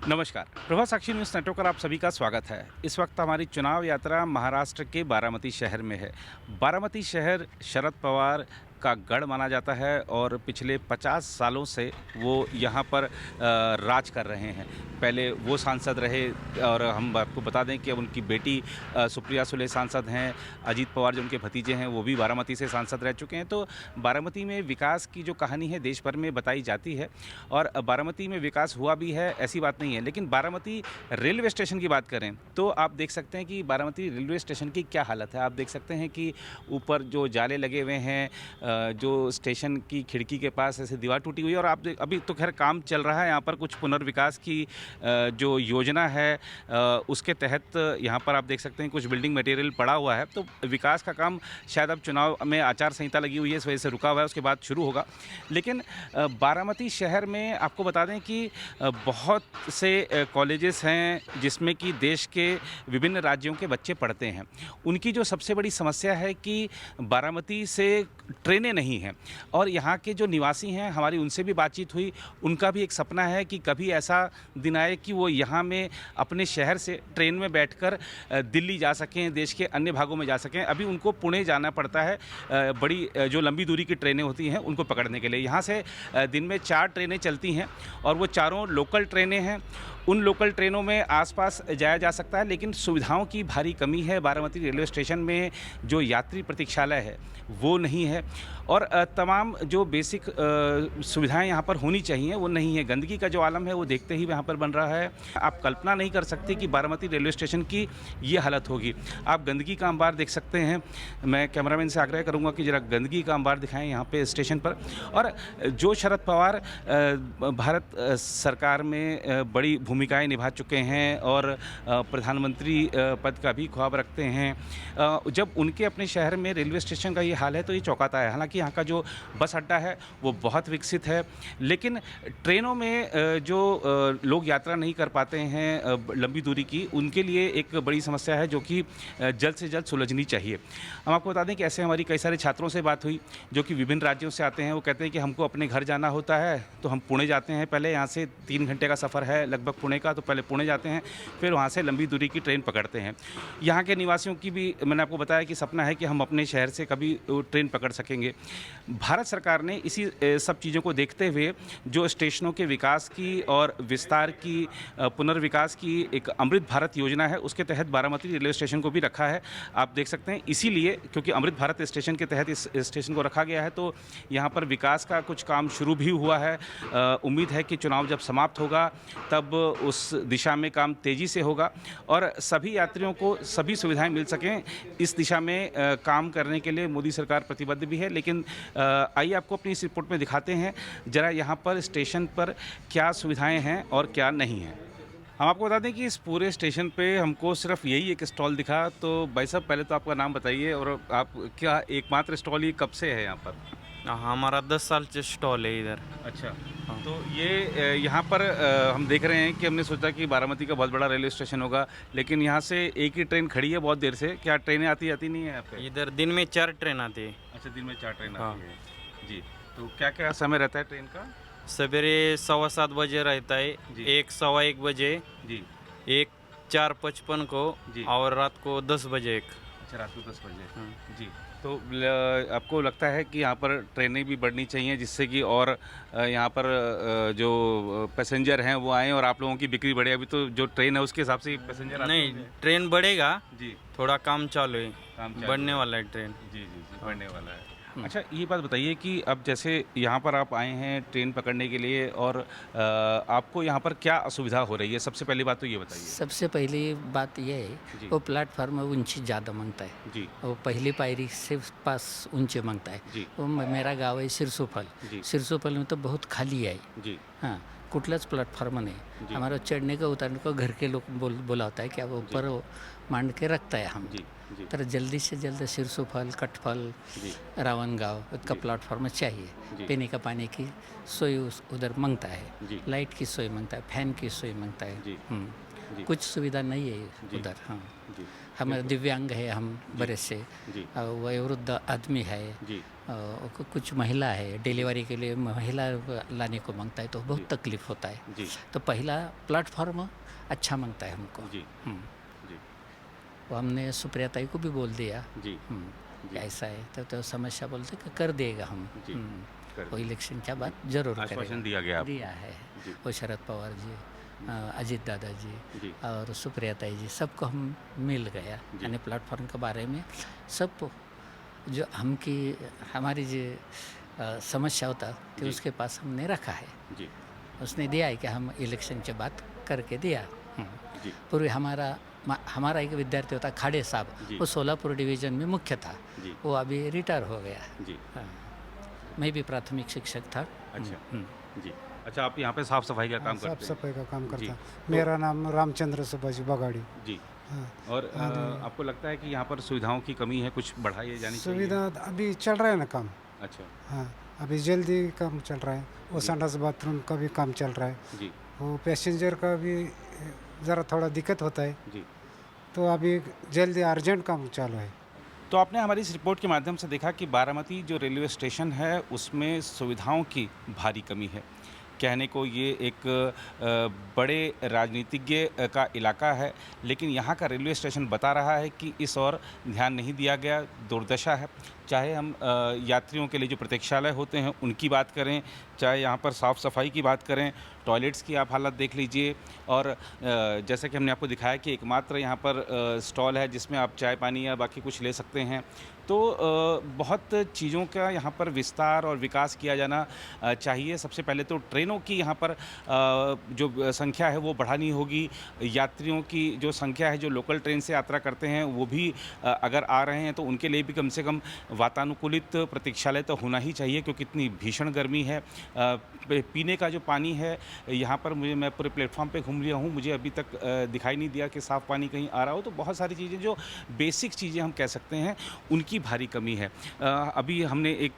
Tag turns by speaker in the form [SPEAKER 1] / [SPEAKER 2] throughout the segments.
[SPEAKER 1] नमस्कार। प्रभा साक्षी news network पर आप सभी का स्वागत है। इस वक्त हमारी चुनाव यात्रा महाराष्ट्र के बारामती शहर में है। बारामती शहर शरद पवार का गढ़ माना जाता है और पिछले 50 सालों से वो यहाँ पर राज कर रहे हैं। पहले वो सांसद रहे और हम आपको बता दें कि अब उनकी बेटी सुप्रिया सुले सांसद हैं। अजीत पवार जो उनके भतीजे हैं वो भी बारामती से सांसद रह चुके हैं। तो बारामती में विकास की जो कहानी है देश भर में बताई जाती है और बारामती में विकास हुआ भी है, ऐसी बात नहीं है। लेकिन बारामती रेलवे स्टेशन की बात करें तो आप देख सकते हैं कि बारामती रेलवे स्टेशन की क्या हालत है। आप देख सकते हैं कि ऊपर जो जाले लगे हुए हैं, जो स्टेशन की खिड़की के पास ऐसे दीवार टूटी हुई है और अभी तो खैर काम चल रहा है यहाँ पर। कुछ पुनर्विकास की जो योजना है उसके तहत यहाँ पर आप देख सकते हैं कुछ बिल्डिंग मटेरियल पड़ा हुआ है। तो विकास का काम शायद अब चुनाव में आचार संहिता लगी हुई है, इस वजह से रुका हुआ है, उसके बाद शुरू होगा। लेकिन बारामती शहर में आपको बता दें कि बहुत से कॉलेजेस हैं जिसमें कि देश के विभिन्न राज्यों के बच्चे पढ़ते हैं। उनकी जो सबसे बड़ी समस्या है कि बारामती से ट्रेनें नहीं हैं और यहाँ के जो निवासी हैं, हमारी उनसे भी बातचीत हुई। उनका भी एक सपना है कि कभी ऐसा दिन आए कि वो यहाँ में अपने शहर से ट्रेन में बैठकर दिल्ली जा सकें, देश के अन्य भागों में जा सकें। अभी उनको पुणे जाना पड़ता है, बड़ी जो लंबी दूरी की ट्रेनें होती हैं उनको पकड़ने के लिए। यहाँ से दिन में 4 ट्रेनें चलती हैं और वो चारों लोकल ट्रेनें हैं। उन लोकल ट्रेनों में आसपास जाया जा सकता है, लेकिन सुविधाओं की भारी कमी है। बारामती रेलवे स्टेशन में जो यात्री प्रतीक्षालय है वो नहीं है और तमाम जो बेसिक सुविधाएं यहाँ पर होनी चाहिए वो नहीं है। गंदगी का जो आलम है वो देखते ही यहाँ पर बन रहा है। आप कल्पना नहीं कर सकते कि बारामती रेलवे स्टेशन की ये हालत होगी। आप गंदगी का अंबार देख सकते हैं। मैं कैमरामैन से आग्रह करूँगा कि ज़रा गंदगी का अंबार दिखाएँ यहाँ पे स्टेशन पर। और जो शरद पवार भारत सरकार में बड़ी भूमिकाएं निभा चुके हैं और प्रधानमंत्री पद का भी ख्वाब रखते हैं, जब उनके अपने शहर में रेलवे स्टेशन का ये हाल है तो ये चौंकाता है। हालांकि यहाँ का जो बस अड्डा है वो बहुत विकसित है, लेकिन ट्रेनों में जो लोग यात्रा नहीं कर पाते हैं लंबी दूरी की, उनके लिए एक बड़ी समस्या है जो कि जल्द से जल्द सुलझनी चाहिए। हम आपको बता दें कि ऐसे हमारी कई सारे छात्रों से बात हुई जो कि विभिन्न राज्यों से आते हैं। वो कहते हैं कि हमको अपने घर जाना होता है तो हम पुणे जाते हैं। पहले यहाँ से 3 घंटे का सफ़र है लगभग पुणे का, तो पहले पुणे जाते हैं, फिर वहाँ से लंबी दूरी की ट्रेन पकड़ते हैं। यहाँ के निवासियों की भी मैंने आपको बताया कि सपना है कि हम अपने शहर से कभी ट्रेन पकड़ सकेंगे। भारत सरकार ने इसी सब चीज़ों को देखते हुए जो स्टेशनों के विकास की और विस्तार की, पुनर्विकास की एक अमृत भारत योजना है, उसके तहत बारामती रेलवे स्टेशन को भी रखा है। आप देख सकते हैं, इसीलिए क्योंकि अमृत भारत स्टेशन के तहत इस स्टेशन को रखा गया है तो यहाँ पर विकास का कुछ काम शुरू भी हुआ है। उम्मीद है कि चुनाव जब समाप्त होगा तब उस दिशा में काम तेज़ी से होगा और सभी यात्रियों को सभी सुविधाएं मिल सकें, इस दिशा में काम करने के लिए मोदी सरकार प्रतिबद्ध भी है। लेकिन आइए आपको अपनी इस रिपोर्ट में दिखाते हैं ज़रा यहाँ पर स्टेशन पर क्या सुविधाएं हैं और क्या नहीं हैं। हम आपको बता दें कि इस पूरे स्टेशन पे हमको सिर्फ यही एक स्टॉल दिखा। तो भाई साहब, पहले तो आपका नाम बताइए और आप क्या एकमात्र स्टॉल ये कब से है यहाँ पर?
[SPEAKER 2] हाँ, हमारा 10 साल से स्टॉल है इधर।
[SPEAKER 1] अच्छा।
[SPEAKER 2] हाँ।
[SPEAKER 1] तो ये यहाँ पर हम देख रहे हैं कि हमने सोचा कि बारामती का बहुत बड़ा रेलवे स्टेशन होगा, लेकिन यहाँ से एक ही ट्रेन खड़ी है बहुत देर से। क्या ट्रेनें आती नहीं है यहाँ पे?
[SPEAKER 2] इधर दिन में 4 ट्रेन आती है।
[SPEAKER 1] अच्छा, दिन में 4 ट्रेन
[SPEAKER 2] हाँ।
[SPEAKER 1] आती है जी। तो क्या क्या समय रहता है ट्रेन का?
[SPEAKER 2] सवेरे 7:15 बजे रहता है,
[SPEAKER 1] जी।
[SPEAKER 2] 1 सवा 1 बजे,
[SPEAKER 1] जी
[SPEAKER 2] 1 4:55 को
[SPEAKER 1] जी।
[SPEAKER 2] और रात को 10 बजे एक।
[SPEAKER 1] अच्छा, रात को 10 बजे।
[SPEAKER 2] हाँ।
[SPEAKER 1] जी। तो आपको लगता है कि यहाँ पर ट्रेनें भी बढ़नी चाहिए जिससे कि और यहाँ पर जो पैसेंजर हैं वो आएँ और आप लोगों की बिक्री बढ़े? अभी तो जो ट्रेन है उसके हिसाब से पैसेंजर आते
[SPEAKER 2] नहीं,
[SPEAKER 1] होंगे।
[SPEAKER 2] ट्रेन बढ़ेगा,
[SPEAKER 1] जी,
[SPEAKER 2] थोड़ा काम चालू है,
[SPEAKER 1] काम चालू
[SPEAKER 2] बढ़ने
[SPEAKER 1] है।
[SPEAKER 2] वाला है ट्रेन।
[SPEAKER 1] जी जी जी, बढ़ने वाला है। अच्छा, ये बात बताइए कि अब जैसे यहाँ पर आप आए हैं ट्रेन पकड़ने के लिए और आपको यहाँ पर क्या असुविधा हो रही है? सबसे पहली बात तो ये बताइए।
[SPEAKER 3] सबसे पहली बात यह
[SPEAKER 1] जी।
[SPEAKER 3] है वो प्लेटफार्म में ऊंची ज़्यादा मांगता है।
[SPEAKER 1] जी
[SPEAKER 3] वो पहली पायरी से पास ऊंचे मांगता है।
[SPEAKER 1] जी
[SPEAKER 3] वो मेरा गाव आहे सिरसोफल।
[SPEAKER 1] जी
[SPEAKER 3] सिरसोफल में तो बहुत खाली है।
[SPEAKER 1] जी
[SPEAKER 3] हाँ, कुठलाच प्लेटफार्म
[SPEAKER 1] जी।
[SPEAKER 3] नहीं। हमारा चढ़ने का उतरने को घर के लोग बोलाता है कि अब ऊपर वो मांड के रखता है हम।
[SPEAKER 1] जी जी
[SPEAKER 3] तर जल्दी से जल्द सिरसोफल, कटफल,
[SPEAKER 1] जी
[SPEAKER 3] रावणगांव का
[SPEAKER 1] जी।
[SPEAKER 3] प्लेटफॉर्म
[SPEAKER 1] जी।
[SPEAKER 3] चाहिए। पीने का पानी की सोई उधर मांगता है,
[SPEAKER 1] जी
[SPEAKER 3] लाइट की सोई मांगता है, फैन की सोई मांगता है।
[SPEAKER 1] जी। जी।
[SPEAKER 3] कुछ सुविधा नहीं है
[SPEAKER 1] जी।
[SPEAKER 3] उधर। हाँ,
[SPEAKER 1] जी
[SPEAKER 3] हमारे दिव्यांग है, हम बड़े से
[SPEAKER 1] जी
[SPEAKER 3] वयोवृद्ध आदमी है,
[SPEAKER 1] जी
[SPEAKER 3] कुछ महिला है डिलीवरी के लिए महिला लाने को मांगता है तो बहुत तकलीफ होता है।
[SPEAKER 1] जी
[SPEAKER 3] तो पहला प्लेटफॉर्म अच्छा मांगता है हमको।
[SPEAKER 1] जी जी
[SPEAKER 3] वो हमने सुप्रिया ताई को भी बोल दिया
[SPEAKER 1] जी जी।
[SPEAKER 3] ऐसा है तो समस्या बोलते कि कर देगा हम।
[SPEAKER 1] जी, कर
[SPEAKER 3] वो इलेक्शन के बाद जरूर
[SPEAKER 1] आश्वासन
[SPEAKER 3] करेगा।
[SPEAKER 1] दिया गया आपको?
[SPEAKER 3] दिया है।
[SPEAKER 1] जी
[SPEAKER 3] वो शरद पवार जी, अजीत दादा जी
[SPEAKER 1] जी
[SPEAKER 3] और सुप्रिया ताई जी सबको हम मिल गया।
[SPEAKER 1] जी।
[SPEAKER 3] यानी प्लेटफॉर्म के बारे में सब जो हमारी जो समस्या होता कि
[SPEAKER 1] जी।
[SPEAKER 3] उसके पास हमने रखा है।
[SPEAKER 1] जी
[SPEAKER 3] उसने दिया है कि हम इलेक्शन के बाद करके दिया।
[SPEAKER 1] जी
[SPEAKER 3] पूर्व हमारा एक विद्यार्थी होता खाड़े साहब,
[SPEAKER 1] जी।
[SPEAKER 3] वो सोलापुर डिवीज़न में मुख्य था।
[SPEAKER 1] जी
[SPEAKER 3] वो अभी रिटायर हो गया।
[SPEAKER 1] जी
[SPEAKER 3] हाँ। मैं भी प्राथमिक शिक्षक था।
[SPEAKER 1] अच्छा जी। अच्छा, आप यहाँ पे साफ सफाई का काम
[SPEAKER 4] साफ
[SPEAKER 1] करते हैं?
[SPEAKER 4] सफाई का काम
[SPEAKER 1] जी।
[SPEAKER 4] करता मेरा नाम रामचंद्र सुब्बाजी बगाड़ी।
[SPEAKER 1] जी।
[SPEAKER 4] हाँ।
[SPEAKER 1] और आपको लगता है कि यहाँ पर सुविधाओं की कमी है, कुछ बढ़ाई जानी चाहिए?
[SPEAKER 4] सुविधा अभी चल रहा है ना काम।
[SPEAKER 1] अच्छा
[SPEAKER 4] हाँ, अभी जल्दी काम चल रहा है। वो संडास बाथरूम का भी काम चल रहा है।
[SPEAKER 1] जी
[SPEAKER 4] वो पैसेंजर का भी ज़रा थोड़ा दिक्कत होता है,
[SPEAKER 1] जी।
[SPEAKER 4] तो अभी जल्दी अर्जेंट काम चालू है।
[SPEAKER 1] तो आपने हमारी इस रिपोर्ट के माध्यम से देखा कि बारामती जो रेलवे स्टेशन है उसमें सुविधाओं की भारी कमी है। कहने को ये एक बड़े राजनीतिज्ञ का इलाका है, लेकिन यहाँ का रेलवे स्टेशन बता रहा है कि इस ओर ध्यान नहीं दिया गया, दुर्दशा है। चाहे हम यात्रियों के लिए जो प्रतीक्षालय होते हैं उनकी बात करें, चाहे यहाँ पर साफ़ सफाई की बात करें, टॉयलेट्स की आप हालत देख लीजिए। और जैसा कि हमने आपको दिखाया कि एकमात्र यहाँ पर स्टॉल है जिसमें आप चाय पानी या बाकी कुछ ले सकते हैं। तो बहुत चीज़ों का यहाँ पर विस्तार और विकास किया जाना चाहिए। सबसे पहले तो ट्रेनों की यहाँ पर जो संख्या है वो बढ़ानी होगी। यात्रियों की जो संख्या है, जो लोकल ट्रेन से यात्रा करते हैं वो भी अगर आ रहे हैं तो उनके लिए भी कम से कम वातानुकूलित प्रतीक्षालय तो होना ही चाहिए, क्योंकि इतनी भीषण गर्मी है। पीने का जो पानी है यहाँ पर मैं पूरे प्लेटफॉर्म पे घूम लिया हूँ, मुझे अभी तक दिखाई नहीं दिया कि साफ़ पानी कहीं आ रहा हो। तो बहुत सारी चीज़ें जो बेसिक चीज़ें हम कह सकते हैं उनकी भारी कमी है। अभी हमने एक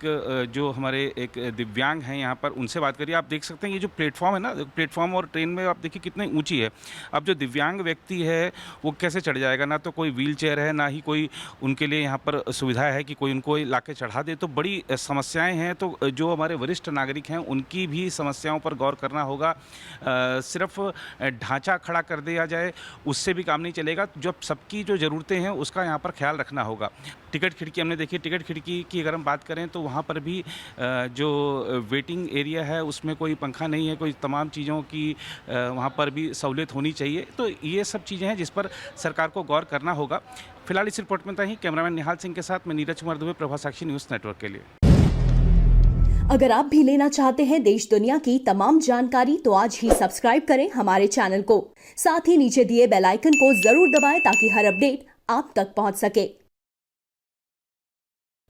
[SPEAKER 1] जो हमारे एक दिव्यांग हैं यहाँ पर उनसे बात करी। आप देख सकते हैं ये जो प्लेटफॉर्म है ना, प्लेटफॉर्म और ट्रेन में आप देखिए कितनी ऊंची है। अब जो दिव्यांग व्यक्ति है वो कैसे चढ़ जाएगा? ना तो कोई व्हील चेयर है, ना ही कोई उनके लिए यहाँ पर सुविधा है कि कोई उनको ला के चढ़ा दे। तो बड़ी समस्याएं हैं। तो जो हमारे वरिष्ठ नागरिक हैं उनकी भी समस्याओं पर गौर करना होगा। सिर्फ ढांचा खड़ा कर दिया जाए उससे भी काम नहीं चलेगा। जब सबकी जो ज़रूरतें हैं उसका यहाँ पर ख्याल रखना होगा। टिकट खिड़की हमने देखी, टिकट खिड़की की अगर हम बात करें तो वहाँ पर भी जो वेटिंग एरिया है उसमें कोई पंखा नहीं है, कोई तमाम चीज़ों की वहाँ पर भी सहूलियत होनी चाहिए। तो ये सब चीज़ें हैं जिस पर सरकार को गौर करना होगा। फिलहाल इस रिपोर्ट में ही कैमरामैन निहाल सिंह के साथ मैं नीरज कुमार दुबे, प्रभा साक्षी न्यूज़ नेटवर्क के लिए।
[SPEAKER 5] अगर आप भी लेना चाहते हैं देश दुनिया की तमाम जानकारी तो आज ही सब्सक्राइब करें हमारे चैनल को। साथ ही नीचे दिए बेल आइकन को जरूर दबाएं ताकि हर अपडेट आप तक पहुंच सके।